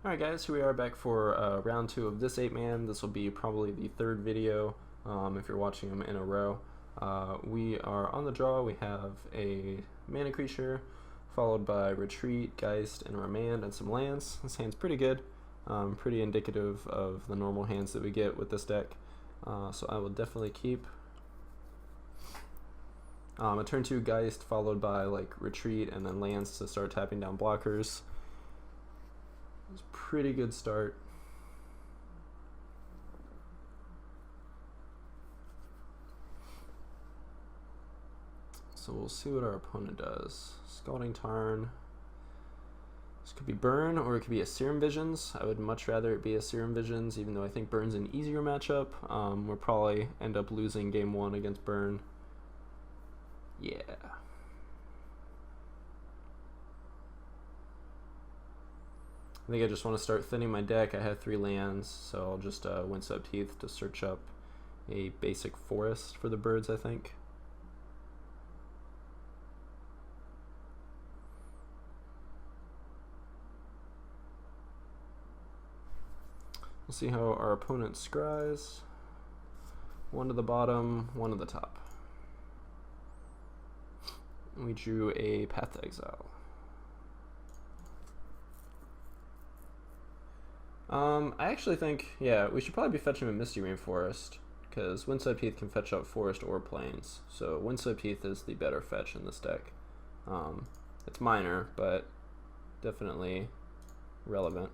Alright guys, here we are back for round 2 of this 8-man. This will be probably the third video if you're watching them in a row. We are on the draw. We have a mana creature, followed by Retreat, Geist, and Remand, and some lands. This hand's pretty good, pretty indicative of the normal hands that we get with this deck. So I will definitely keep. A turn 2 Geist, followed by like Retreat, and then lands to start tapping down blockers. It's a pretty good start. So we'll see what our opponent does. Scalding Tarn. This could be Burn, or it could be a Serum Visions. I would much rather it be a Serum Visions, even though I think Burn's an easier matchup. We'll probably end up losing game 1 against Burn. Yeah. I think I just want to start thinning my deck. I have 3 lands, so I'll just Windswept Heath to search up a basic forest for the birds, I think. We'll see how our opponent scries. 1 to the bottom, 1 to the top. We drew a Path to Exile. I actually think, yeah, we should probably be fetching a Misty Rainforest, because Windswept Heath can fetch up Forest or Plains, so Windswept Heath is the better fetch in this deck. It's minor, but definitely relevant.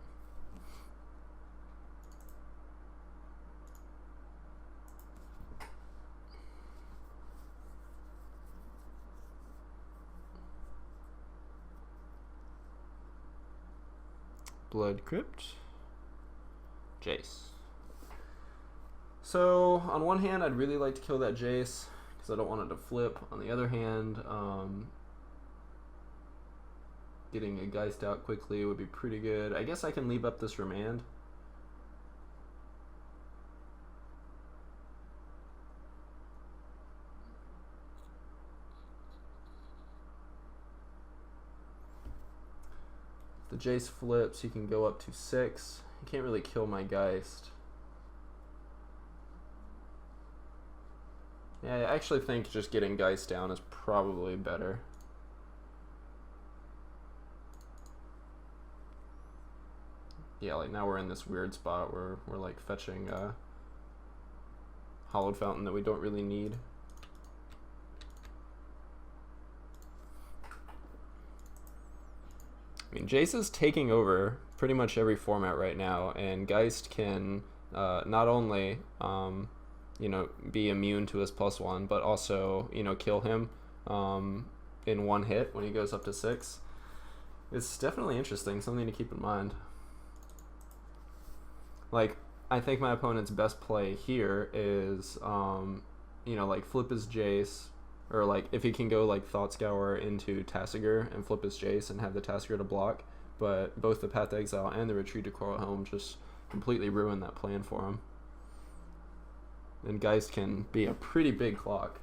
Blood Crypt. Jace. So on one hand, I'd really like to kill that Jace because I don't want it to flip. On the other hand, getting a Geist out quickly would be pretty good. I guess I can leave up this Remand. If the Jace flips, you can go up to 6. You can't really kill my Geist. Yeah, I actually think just getting Geist down is probably better. Yeah, like now we're in this weird spot where we're like fetching a Hallowed Fountain that we don't really need. I mean, Jace is taking over pretty much every format right now, and Geist can not only you know, be immune to his +1, but also, you know, kill him in one hit when he goes up to 6. It's definitely interesting, something to keep in mind. Like, I think my opponent's best play here is, you know, like flip his Jace, or like if he can go like Thought Scour into Tasigur and flip his Jace and have the Tasigur to block, but both the Path to Exile and the Retreat to Coral Helm just completely ruin that plan for him. And Geist can be a pretty big clock.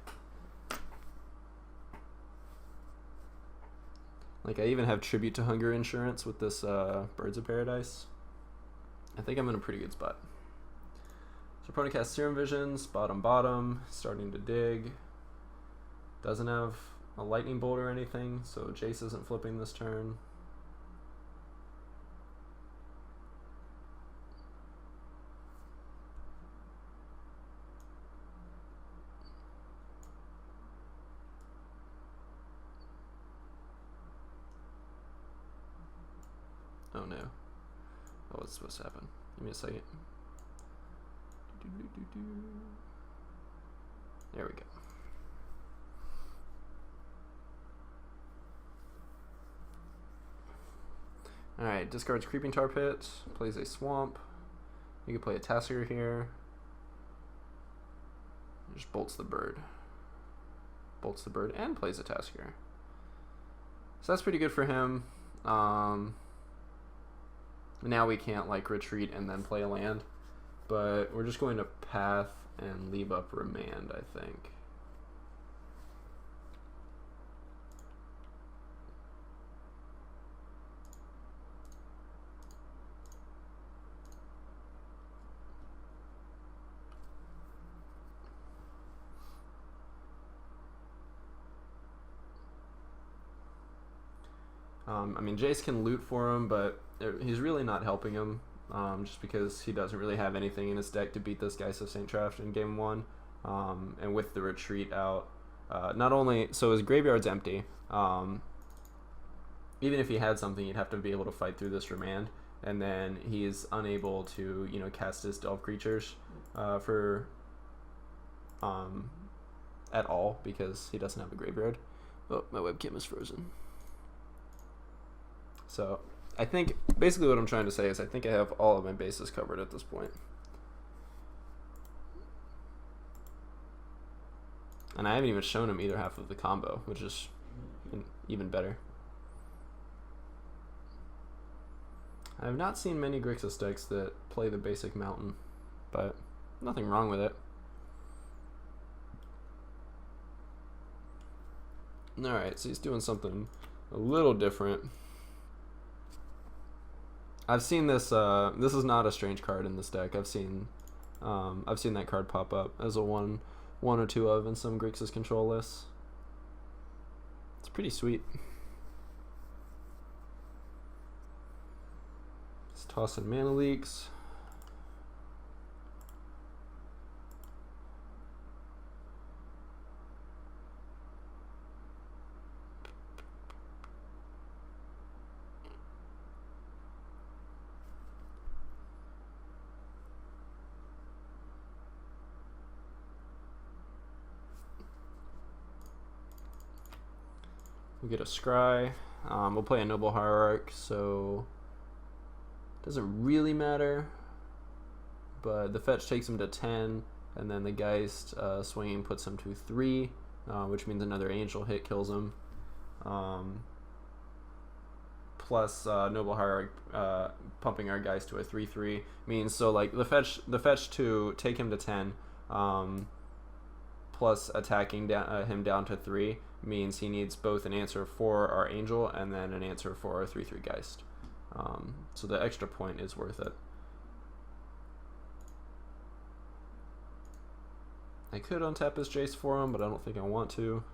Like, I even have Tribute to Hunger insurance with this Birds of Paradise. I think I'm in a pretty good spot. So opponent casts Serum Visions, bottom, starting to dig. Doesn't have a Lightning Bolt or anything, so Jace isn't flipping this turn. Oh no. Oh, what's supposed to happen? Give me a second. There we go. Alright, discards Creeping Tar Pit, plays a Swamp. You can play a Tasigur here. Just bolts the bird. Bolts the bird and plays a Tasigur. So that's pretty good for him. Now we can't like retreat and then play a land, but we're just going to Path and leave up Remand, I think. I mean, Jace can loot for him, but he's really not helping him, just because he doesn't really have anything in his deck to beat this Geist of St. Traft in game 1. And with the retreat out, not only so his graveyard's empty. Even if he had something, he'd have to be able to fight through this remand, and then he's unable to, you know, cast his delve creatures for at all because he doesn't have a graveyard. Oh, my webcam is frozen. So I think basically what I'm trying to say is I think I have all of my bases covered at this point. And I haven't even shown him either half of the combo, which is even better. I have not seen many Grixis decks that play the basic mountain, but nothing wrong with it. Alright, so he's doing something a little different. I've seen this, this is not a strange card in this deck. I've seen that card pop up as a one or two of in some Grixis control lists. It's pretty sweet. Let's toss in Mana Leaks. We'll get a Scry. We'll play a Noble Hierarch, so it doesn't really matter. But the fetch takes him to 10, and then the Geist swinging puts him to 3, which means another Angel hit kills him. Plus Noble Hierarch pumping our Geist to a 3/3 means so like the fetch to take him to 10. Plus attacking him down to 3 means he needs both an answer for our Angel and then an answer for our 3/3 Geist. So the extra point is worth it. I could untap his Jace for him, but I don't think I want to.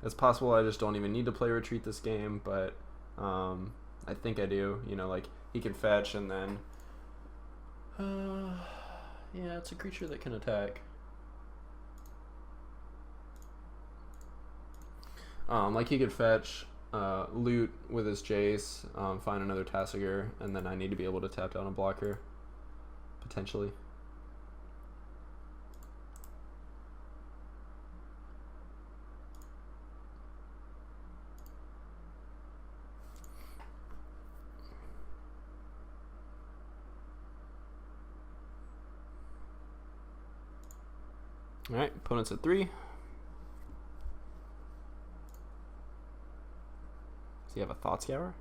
It's possible I just don't even need to play Retreat this game, but I think I do. You know, like he can fetch and then yeah, it's a creature that can attack. Like he could fetch, loot with his Jace, find another Tasigur, and then I need to be able to tap down a blocker potentially. All right, opponent's at 3. Does he have a Thought Scour?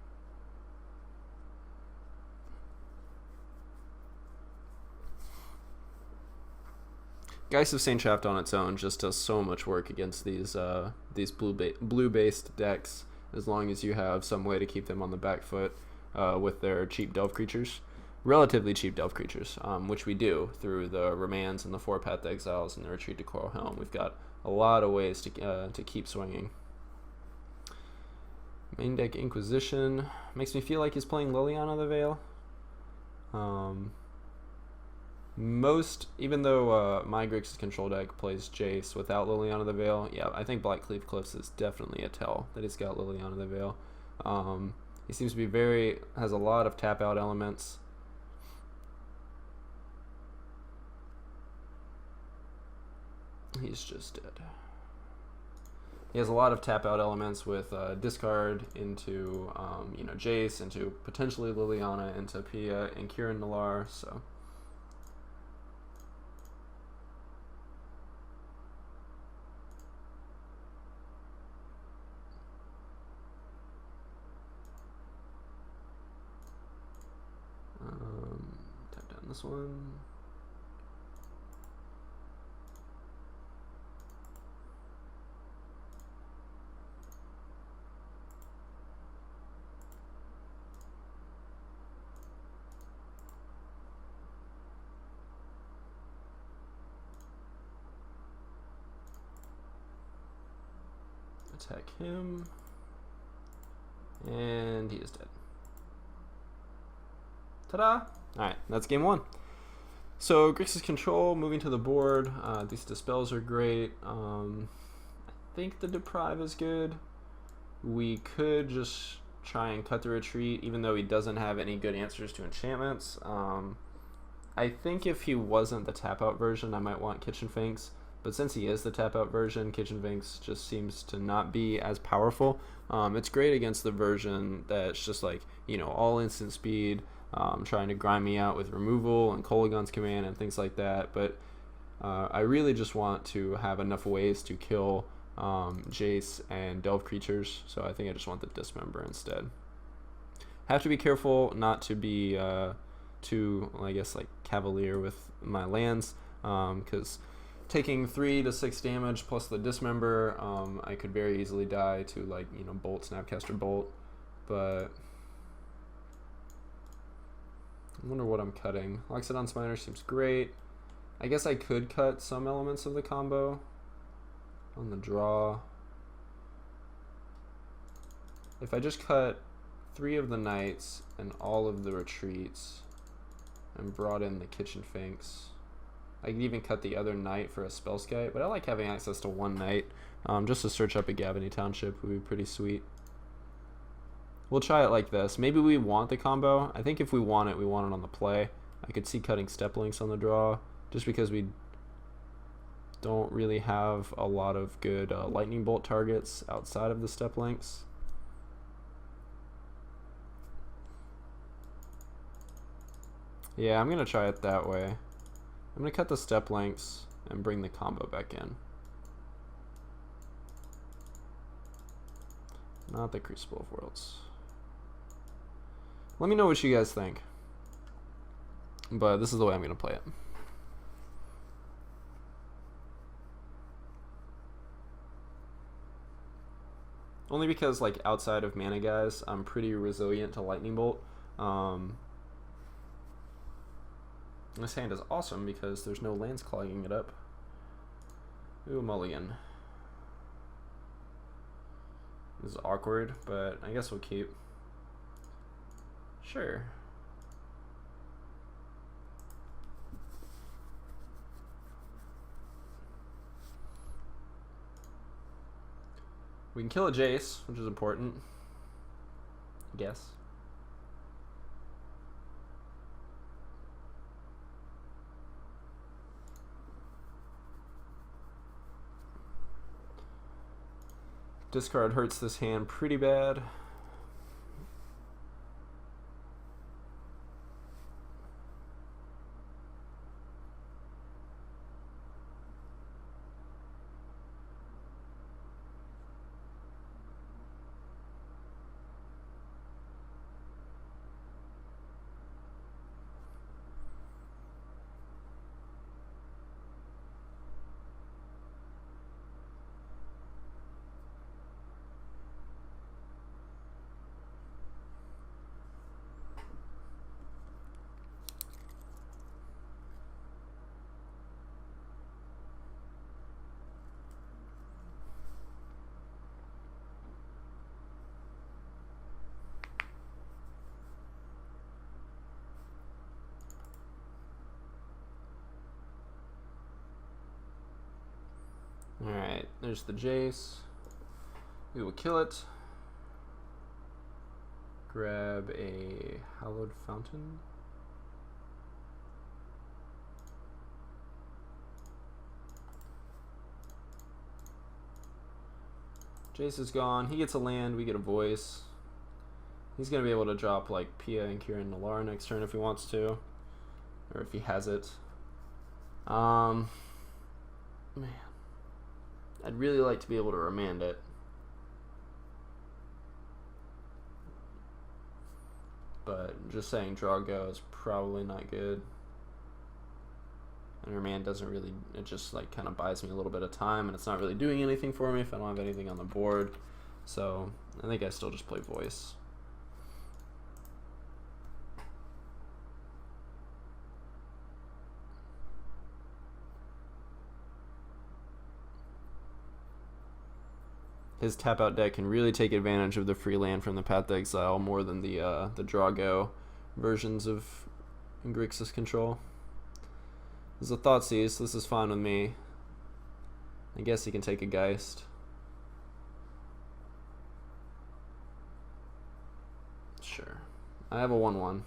Geist of St. Traft on its own just does so much work against these blue-based decks, as long as you have some way to keep them on the back foot with their cheap delve creatures. Relatively cheap delve creatures, which we do through the Remands and the 4-path Exiles and the Retreat to Coral Helm. We've got a lot of ways to keep swinging. Main deck Inquisition makes me feel like he's playing Liliana the Veil. Even though my Grixis control deck plays Jace without Liliana the Veil, yeah, I think Blackcleave Cliffs is definitely a tell that he's got Liliana the Veil. He seems to be has a lot of tap out elements. He's just dead. He has a lot of tap out elements with discard into you know, Jace, into potentially Liliana, into Pia and Kieran Nalaar. So tap down this one. attack him. And he is dead. Ta-da! Alright, that's game one. So Grixis control, moving to the board. These dispels are great. I think the deprive is good. We could just try and cut the retreat, even though he doesn't have any good answers to enchantments. I think if he wasn't the tap out version, I might want Kitchen Finks. But since he is the tap out version, Kitchen Finks just seems to not be as powerful. It's great against the version that's just like, you know, all instant speed, trying to grind me out with removal and Kolaghan's command and things like that. But I really just want to have enough ways to kill Jace and Delve creatures, so I think I just want the Dismember instead. Have to be careful not to be too, I guess, like cavalier with my lands, because taking 3 to 6 damage plus the Dismember, I could very easily die to, like, you know, Bolt, Snapcaster Bolt. But I wonder what I'm cutting. Loxodon Smiter seems great. I guess I could cut some elements of the combo on the draw. If I just cut 3 of the Knights and all of the retreats and brought in the Kitchen Finks, I could even cut the other Knight for a Spellskite, but I like having access to 1 Knight. Just to search up a Gavany Township would be pretty sweet. We'll try it like this. Maybe we want the combo. I think if we want it on the play. I could see cutting Step Links on the draw, just because we don't really have a lot of good Lightning Bolt targets outside of the Step Links. Yeah, I'm going to try it that way. I'm going to cut the Step Links and bring the combo back in. Not the Crucible of Worlds. Let me know what you guys think. But this is the way I'm going to play it. Only because, like, outside of mana guys, I'm pretty resilient to Lightning Bolt. This hand is awesome because there's no lands clogging it up. Ooh, mulligan. This is awkward, but I guess we'll keep. Sure. We can kill a Jace, which is important, I guess. Discard hurts this hand pretty bad. Alright, there's the Jace. We will kill it. Grab a Hallowed Fountain. Jace is gone. He gets a land, we get a voice. He's going to be able to drop like Pia and Kieran Nalaar next turn if he wants to. Or if he has it. Man. I'd really like to be able to remand it. But just saying draw go is probably not good. And remand doesn't really, it just like kind of buys me a little bit of time, and it's not really doing anything for me if I don't have anything on the board. So I think I still just play voice. his tap out deck can really take advantage of the free land from the Path to Exile more than the draw go versions of Grixis control. This is a Thoughtseize, so this is fine with me. I guess he can take a Geist. Sure. I have a 1/1.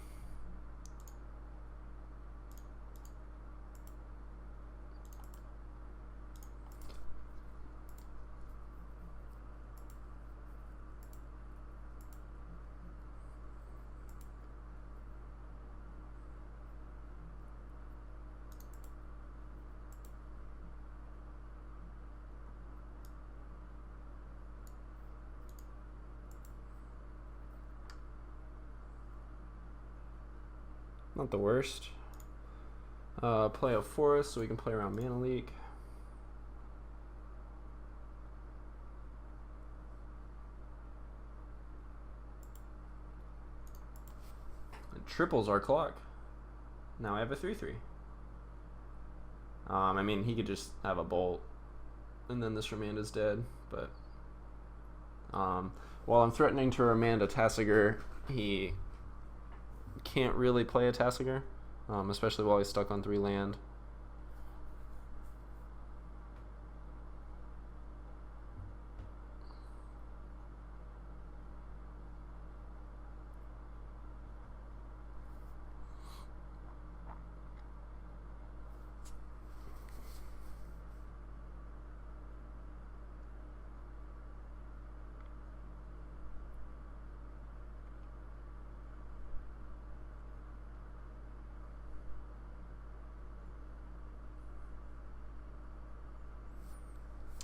Not the worst. Play a Forest so we can play around Mana Leak. It triples our clock. Now I have a 3/3. I mean, he could just have a Bolt, and then this Remand is dead. But while I'm threatening to Remand a Tasigur, he can't really play a Tasigur, especially while he's stuck on 3 land.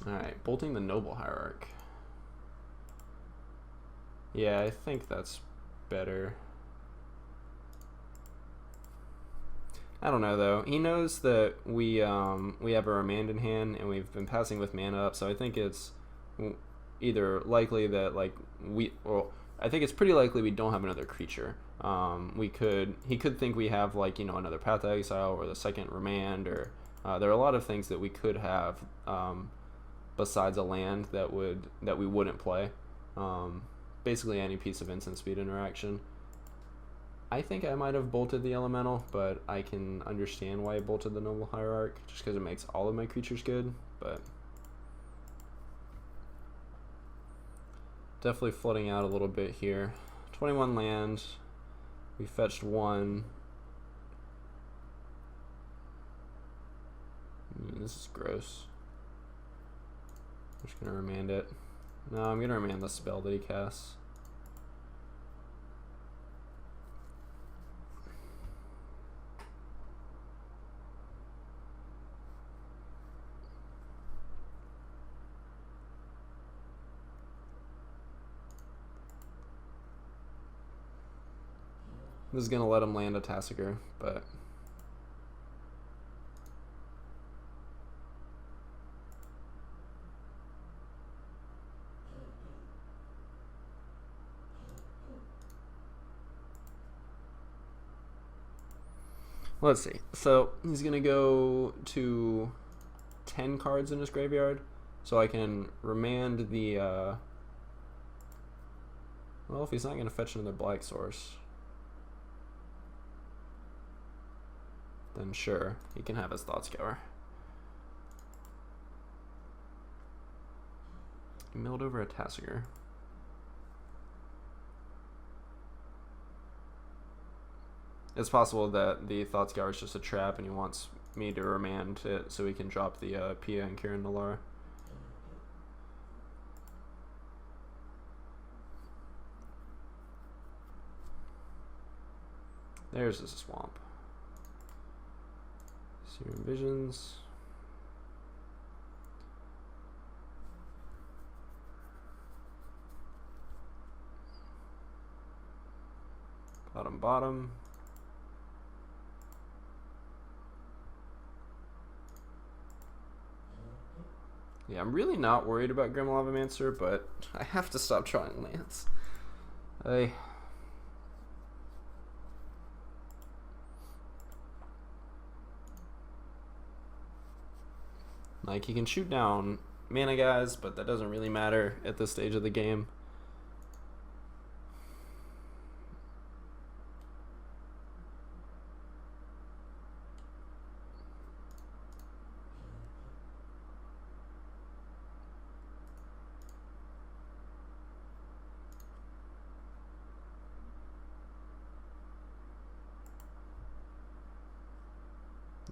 Alright, bolting the Noble Hierarch. Yeah, I think that's better. I don't know though. He knows that we have a Remand in hand and we've been passing with mana up, so I think it's either likely that I think it's pretty likely we don't have another creature. He could think we have another Path to Exile or the second Remand, or there are a lot of things that we could have besides a land that we wouldn't play. Basically any piece of instant speed interaction. I think I might have bolted the Elemental, but I can understand why I bolted the Noble Hierarch, just because it makes all of my creatures good, but definitely flooding out a little bit here. 21 land, we fetched 1. This is gross. I'm just gonna Remand it. No, I'm gonna Remand the spell that he casts. This is gonna let him land a Tasigur, but let's see. So he's gonna go to 10 cards in his graveyard, so I can Remand the well, if he's not gonna fetch another Black Source, then sure, he can have his Thoughtscour. Milled over a Tasigur. It's possible that the Thoughtscour is just a trap and he wants me to Remand it so he can drop the Pia and Kiran Nalaar. There's this swamp. Serum Visions. Bottom. Yeah, I'm really not worried about Grim Lavamancer, but I have to stop trying lands. Like, he can shoot down mana guys, but that doesn't really matter at this stage of the game.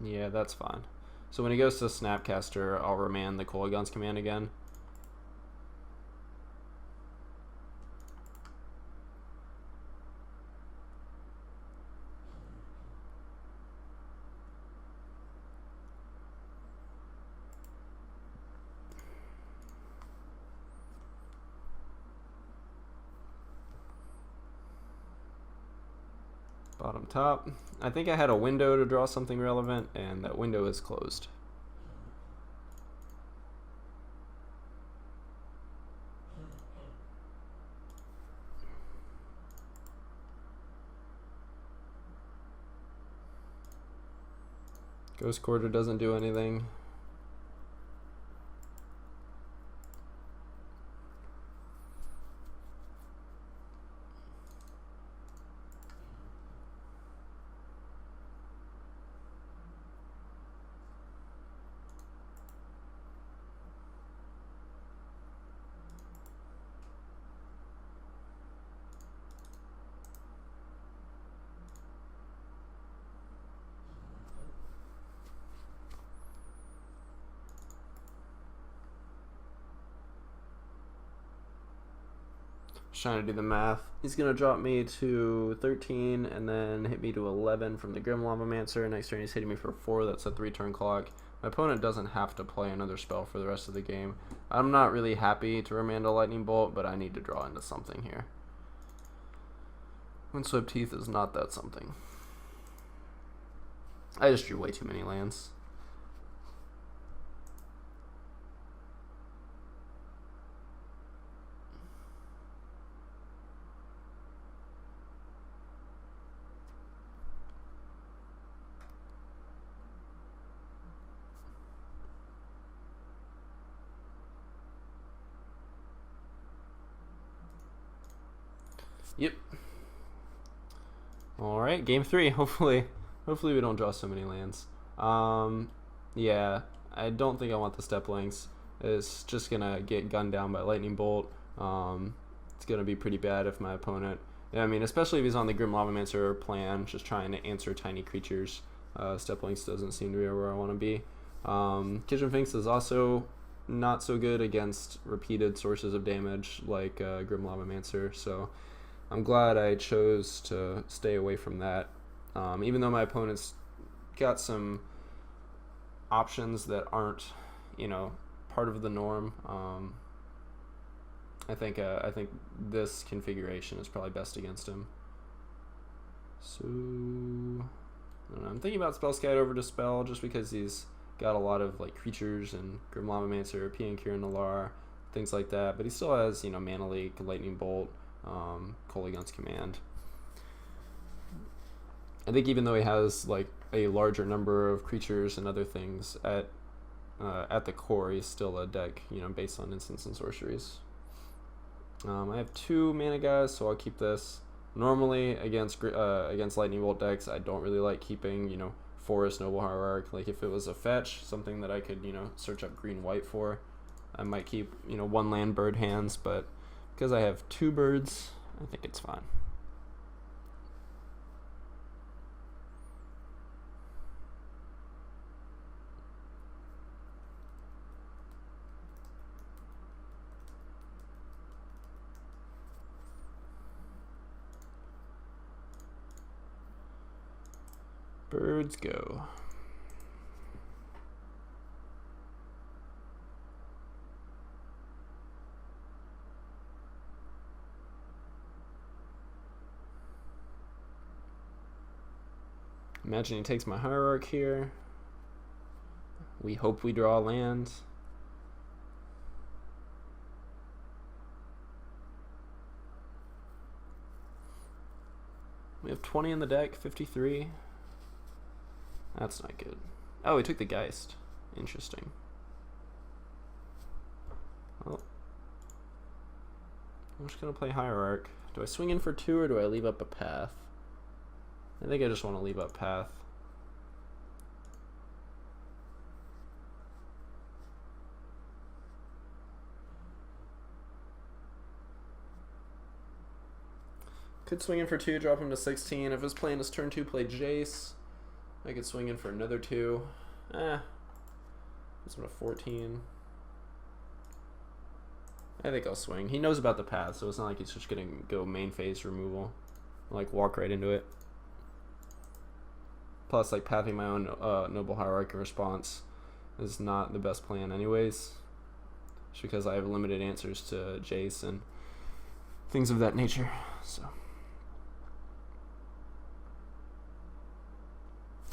Yeah, that's fine. So when he goes to Snapcaster, I'll remand the Kolaghan's command again. Bottom top. I think I had a window to draw something relevant, and that window is closed. Ghost Quarter doesn't do anything. Trying to do the math. He's gonna drop me to 13 and then hit me to 11 from the Grim Lavamancer. Next turn he's hitting me for 4. That's a 3-turn clock. My opponent doesn't have to play another spell for the rest of the game. I'm not really happy to remand a Lightning Bolt, but I need to draw into something here. Windswept Teeth is not that something. I just drew way too many lands. Yep. All right, game 3. Hopefully we don't draw so many lands. Yeah, I don't think I want the Step Links. It's just gonna get gunned down by Lightning Bolt. It's gonna be pretty bad if my opponent. I mean, especially if he's on the Grim Lavamancer plan, just trying to answer tiny creatures. Step Links doesn't seem to be where I want to be. Kitchen Finks is also not so good against repeated sources of damage like Grim Lavamancer, so I'm glad I chose to stay away from that. Even though my opponent's got some options that aren't, part of the norm, I think this configuration is probably best against him. So, I don't know, I'm thinking about Spellskite over Dispel just because he's got a lot of creatures and Grim Lavamancer, Piankir, Nalar, things like that. But he still has, Mana Leak, Lightning Bolt, Kolaghan's command. I think even though he has a larger number of creatures and other things at the core, he's still a deck based on instants and sorceries. I have 2 mana guys, so I'll keep this. Normally against Lightning Bolt decks, I don't really like keeping Forest, Noble Hierarch. If it was a fetch, something that I could search up green white for, I might keep 1 land bird hands, but because I have 2 birds, I think it's fine. Birds go. Imagine he takes my Hierarch here. We hope we draw land. We have 20 in the deck, 53. That's not good. Oh, he took the Geist. Interesting. Well, I'm just gonna play Hierarch. Do I swing in for 2 or do I leave up a path? I think I just want to leave up path. Could swing in for 2, drop him to 16. If his plan is turn 2, play Jace, I could swing in for another 2. Puts him to 14. I think I'll swing. He knows about the path, so it's not like he's just gonna go main phase removal. Like, walk right into it. Plus, like, pathing my own Noble Hierarch in response is not the best plan anyways. Just because I have limited answers to Jace and things of that nature, so.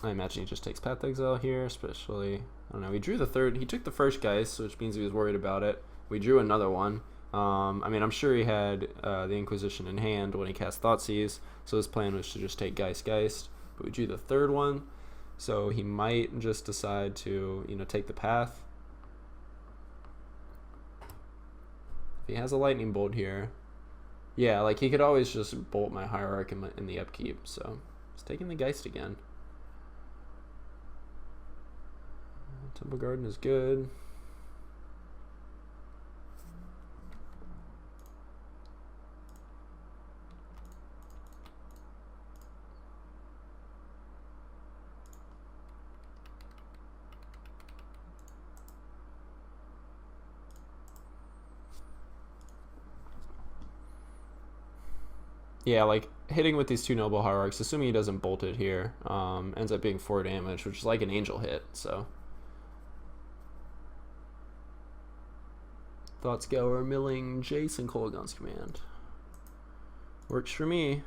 I imagine he just takes Path to Exile here, especially, I don't know, he drew the third, he took the first Geist, which means he was worried about it. We drew another one. I mean, I'm sure he had the Inquisition in hand when he cast Thoughtseize, so his plan was to just take Geist, but we drew the third one, so he might just decide to, you know, take the Path. If he has a Lightning Bolt here, yeah, like, he could always just bolt my Hierarch in the upkeep, so he's taking the Geist again. Temple Garden is good. Yeah, like, hitting with these 2 Noble Hierarchs, assuming he doesn't bolt it here, ends up being 4 damage, which is like an Angel hit, so. Thoughtscour milling Jace and Kolaghan's Command. Works for me.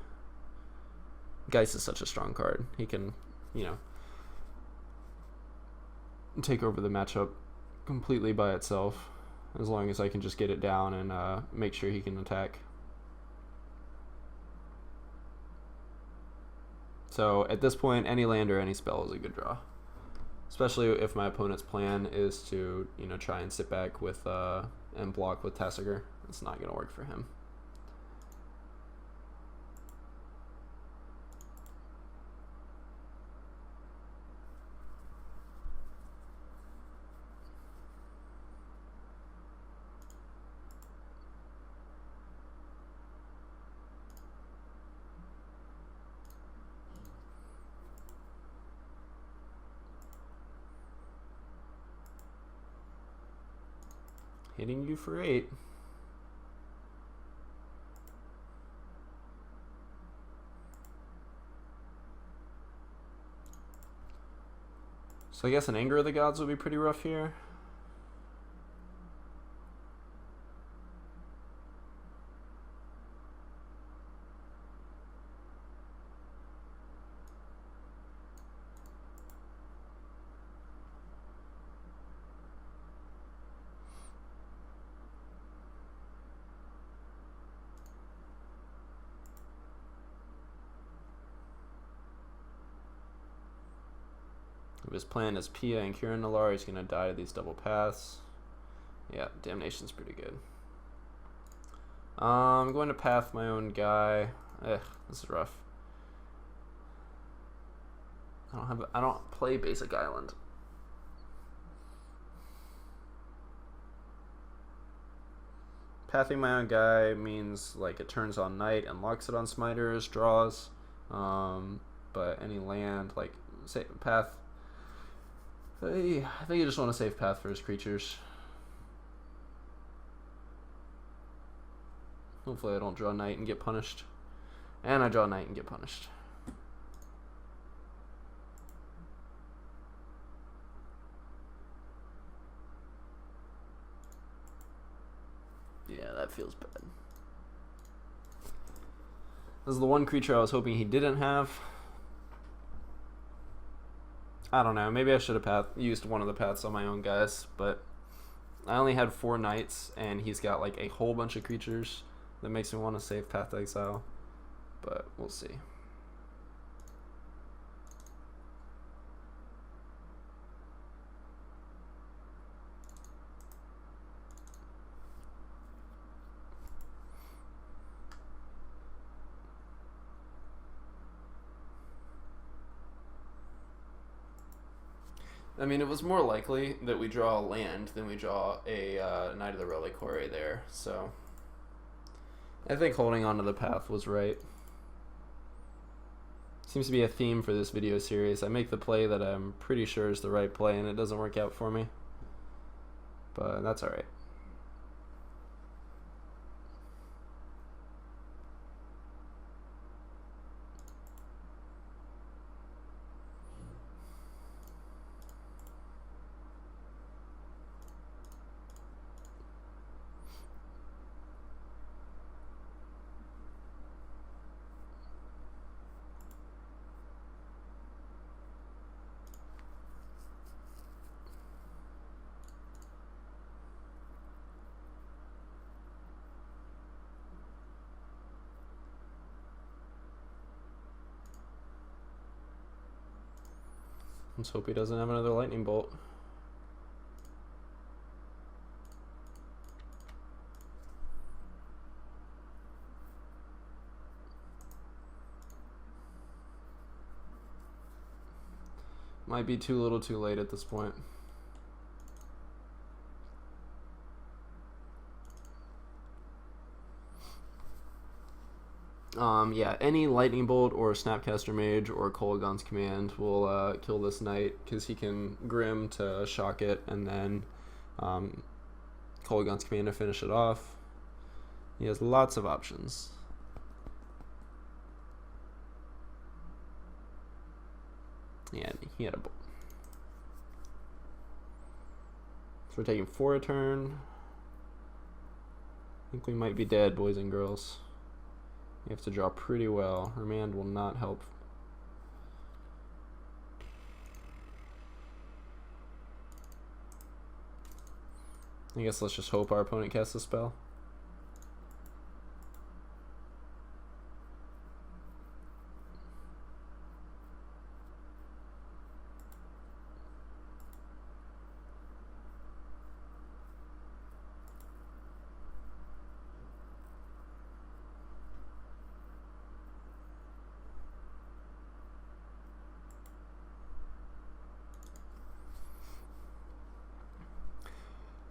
Geist is such a strong card. He can, you know, take over the matchup completely by itself, as long as I can just get it down and make sure he can attack. So at this point, any land or any spell is a good draw, especially if my opponent's plan is to, you know, try and sit back with and block with Tasigur. It's not going to work for him. Hitting you for 8. So I guess an Anger of the Gods would be pretty rough here. If his plan is Pia and Kieran Nalaar, he's going to die to these double paths. Yeah, Damnation's pretty good. I'm going to path my own guy. This is rough. I don't play basic island. Pathing my own guy means, like, it turns on Knight and locks it on Smiters, draws. But any land, like, say path. I think you just want to save path for his creatures. Hopefully I don't draw Knight and get punished. And I draw Knight and get punished. Yeah, that feels bad. This is the one creature I was hoping he didn't have. I don't know, maybe I should have used one of the paths on my own guys, but I only had 4 Knights, and he's got like a whole bunch of creatures that makes me want to save Path to Exile, but we'll see. I mean, it was more likely that we draw a land than we draw a Knight of the Reliquary there, so I think holding on to the path was right. Seems to be a theme for this video series. I make the play that I'm pretty sure is the right play, and it doesn't work out for me. But that's alright. Let's hope he doesn't have another lightning bolt. Might be too little too late at this point. Yeah, any lightning bolt or snapcaster mage or Kolaghan's command will kill this knight, because he can grim to shock it and then Kolaghan's command to finish it off. He has lots of options. Yeah, he had a bolt. So we're taking 4 a turn. I think we might be dead, boys and girls. You have to draw pretty well. Remand will not help. I guess let's just hope our opponent casts a spell.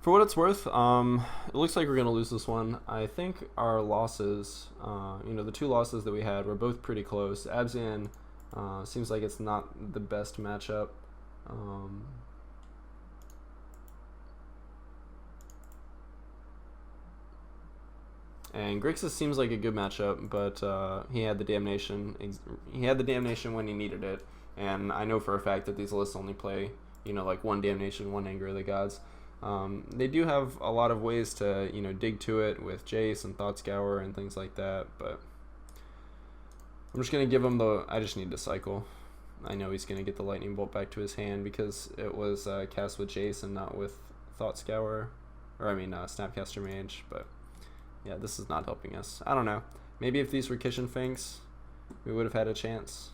For what it's worth, it looks like we're going to lose this one. I think our losses, the 2 losses that we had were both pretty close. Abzan seems like it's not the best matchup. And Grixis seems like a good matchup, but he had the damnation. He had the damnation when he needed it, and I know for a fact that these lists only play, like 1 damnation, 1 anger of the gods. They do have a lot of ways to, dig to it with Jace and Thought Scour and things like that, but I'm just going to give him I just need to cycle. I know he's going to get the Lightning Bolt back to his hand because it was cast with Jace and not with Thought Scour, Snapcaster Mage, but yeah, this is not helping us. I don't know. Maybe if these were Kishin Finks, we would have had a chance.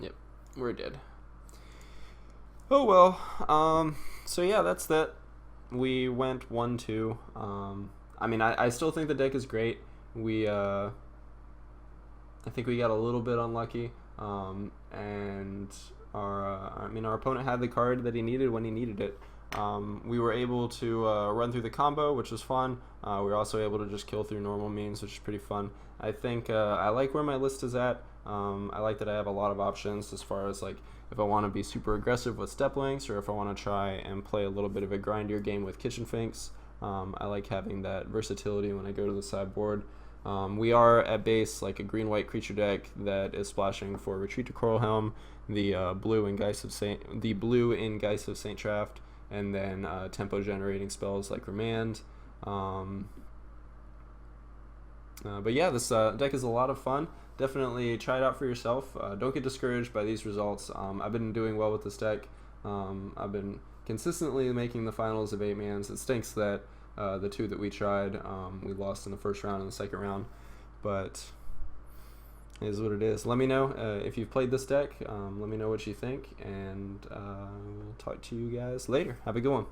Yep, we're dead. Oh well. So yeah, that's that. We went 1-2. I still think the deck is great. I think we got a little bit unlucky. And our opponent had the card that he needed when he needed it. We were able to run through the combo, which was fun. We were also able to just kill through normal means, which is pretty fun. I think I like where my list is at. I like that I have a lot of options as far as like if I want to be super aggressive with step links or if I want to try and play a little bit of a grindier game with Kitchen Finks. I like having that versatility when I go to the sideboard. We are at base like a green-white creature deck that is splashing for Retreat to Coral Helm, the blue in Geist of Saint Traft, and then tempo generating spells like Remand. But yeah, this deck is a lot of fun. Definitely try it out for yourself. Don't get discouraged by these results. I've been doing well with this deck. I've been consistently making the finals of 8-mans. It stinks that The two that we tried, we lost in the first round and the second round, but it is what it is. Let me know if you've played this deck. Let me know what you think, and we'll talk to you guys later. Have a good one.